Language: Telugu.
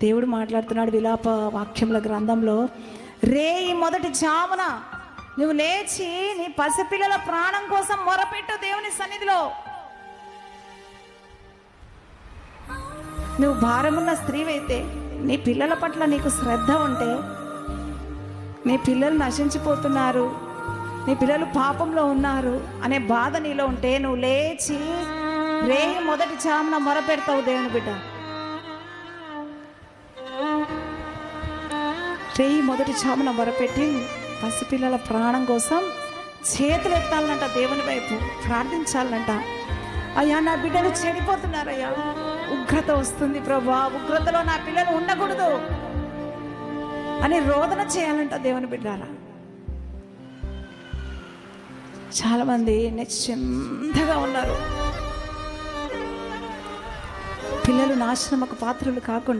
దేవుడు మాట్లాడుతున్నాడు విలాప వాక్యముల గ్రంథంలో, రేయి మొదటి జామున నువ్వు లేచి నీ పసిపిల్లల ప్రాణం కోసం మొరపెట్టు దేవుని సన్నిధిలో. నువ్వు భారమున్న స్త్రీవైతే, నీ పిల్లల పట్ల నీకు శ్రద్ధ ఉంటే, నీ పిల్లలు నశించిపోతున్నారు, నీ పిల్లలు పాపంలో ఉన్నారు అనే బాధ నీలో ఉంటే, నువ్వు లేచి రేయి మొదటి జామున మొరపెడతావు దేవుని బిడ్డ. రేయి మొదటి జామున మొరపెట్టి పసిపిల్లల ప్రాణం కోసం చేతులు ఎత్తాలంట, దేవుని వైపు ప్రార్థించాలంట. అయ్యా నా బిడ్డలు చెడిపోతున్నారయ్యా, ఉగ్రత వస్తుంది ప్రభా, ఉగ్రతలో నా పిల్లలు ఉండకూడదు అని రోదన చేయాలంట దేవుని బిడ్డారా. చాలామంది నిశ్చింతగా ఉన్నారు, పిల్లలు నాశనముకు పాత్రలు కాకుండా